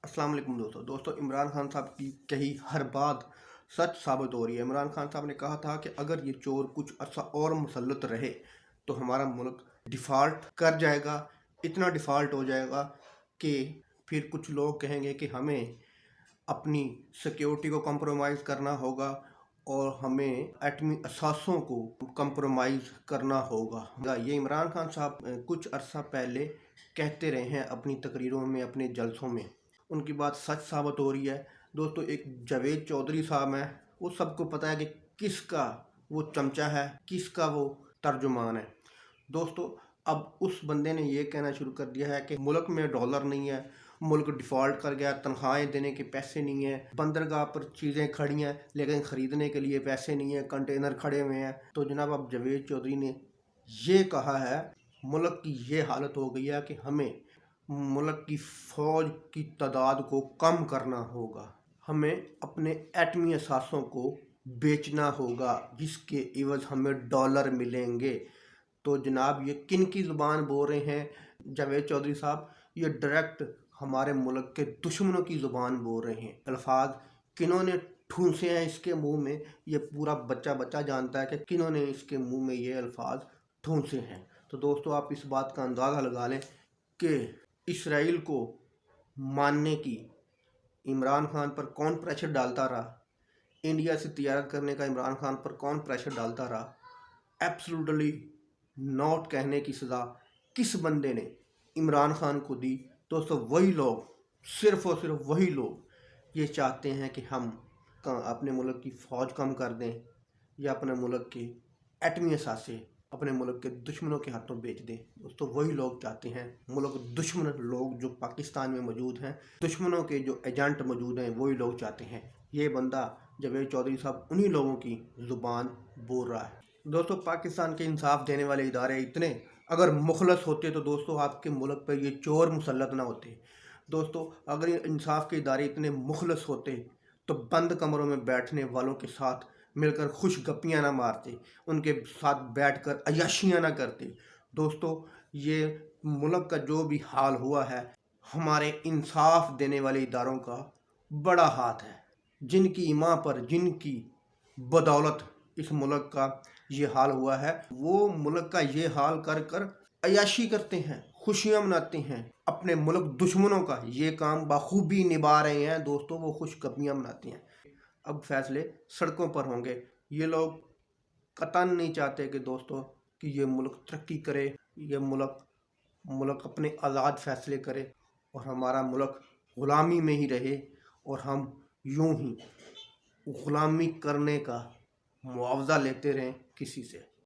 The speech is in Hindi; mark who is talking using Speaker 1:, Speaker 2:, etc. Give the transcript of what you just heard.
Speaker 1: अस्सलाम वालेकुम दोस्तों इमरान खान साहब की कही हर बात सच साबित हो रही है। इमरान खान साहब ने कहा था कि अगर ये चोर कुछ अर्सा और मुसल्लत रहे तो हमारा मुल्क डिफ़ॉल्ट कर जाएगा। इतना डिफ़ॉल्ट हो जाएगा कि फिर कुछ लोग कहेंगे कि हमें अपनी सिक्योरिटी को कंप्रोमाइज़ करना होगा और हमें एटमी असासों को कंप्रोमाइज़ करना होगा। ये इमरान खान साहब कुछ अरसा पहले कहते रहे हैं अपनी तकरीरों में, अपने जलसों में। उनकी बात सच साबित हो रही है। दोस्तों, एक जावेद चौधरी साहब हैं, वो सबको पता है कि किसका वो चमचा है, किसका वो तर्जुमान है। दोस्तों, अब उस बंदे ने ये कहना शुरू कर दिया है कि मुल्क में डॉलर नहीं है, मुल्क डिफ़ॉल्ट कर गया, तनख्वाहें देने के पैसे नहीं हैं, बंदरगाह पर चीज़ें खड़ी हैं लेकिन ख़रीदने के लिए पैसे नहीं हैं, कंटेनर खड़े हुए हैं। तो जनाब अब जावेद चौधरी ने ये कहा है, मुल्क की ये हालत हो गई है कि हमें मुल्क की फ़ौज की तादाद को कम करना होगा, हमें अपने एटमी असासों को बेचना होगा जिसके इवज़ हमें डॉलर मिलेंगे। तो जनाब ये किन की ज़ुबान बोल रहे हैं जावेद चौधरी साहब? ये डायरेक्ट हमारे मुल्क के दुश्मनों की ज़ुबान बोल रहे हैं। अल्फाज किन्होंने ठूंसे हैं इसके मुंह में, ये पूरा बच्चा बच्चा जानता है कि किन्होंने इसके मुंह में ये अल्फाज ठूंसे हैं। तो दोस्तों, आप इस बात का अंदाज़ा लगा लें कि इसराइल को मानने की इमरान खान पर कौन प्रेशर डालता रहा, इंडिया से तिजारत करने का इमरान खान पर कौन प्रेशर डालता रहा। एब्सोल्युटली नॉट कहने की सज़ा किस बंदे ने इमरान खान को दी? दोस्तों, वही लोग, सिर्फ़ और सिर्फ वही लोग ये चाहते हैं कि हम अपने मुल्क की फ़ौज कम कर दें या अपने मुल्क के एटमी असासे अपने मुल्क के दुश्मनों के हाथों बेच दें। दोस्तों, वही लोग चाहते हैं, मुल्क दुश्मन लोग जो पाकिस्तान में मौजूद हैं, दुश्मनों के जो एजेंट मौजूद हैं, वही लोग चाहते हैं। ये बंदा जावेद चौधरी साहब उन्हीं लोगों की ज़ुबान बोल रहा है। दोस्तों, पाकिस्तान के इंसाफ देने वाले इदारे इतने अगर मुखलस होते तो दोस्तों आपके मुल्क पर ये चोर मुसल्लत ना होते। दोस्तों, अगर इंसाफ के इदारे इतने मुखलस होते तो बंद कमरों में बैठने वालों के साथ मिलकर खुश गप्पियाँ ना मारते, उनके साथ बैठकर अय्याशियाँ ना करते। दोस्तों, ये मुल्क का जो भी हाल हुआ है, हमारे इंसाफ देने वाले इदारों का बड़ा हाथ है, जिनकी ईमा पर, जिनकी बदौलत इस मुल्क का ये हाल हुआ है। वो मुल्क का ये हाल कर कर अय्याशी करते हैं, खुशियाँ मनाते हैं। अपने मुल्क दुश्मनों का ये काम बखूबी निभा रहे हैं। दोस्तों, वो खुशगपियाँ मनाते हैं। अब फैसले सड़कों पर होंगे। ये लोग कतई नहीं चाहते कि दोस्तों कि ये मुल्क तरक्की करे, ये मुल्क अपने आज़ाद फैसले करे और हमारा मुल्क ग़ुलामी में ही रहे और हम यूं ही ग़ुलामी करने का मुआवजा लेते रहें किसी से।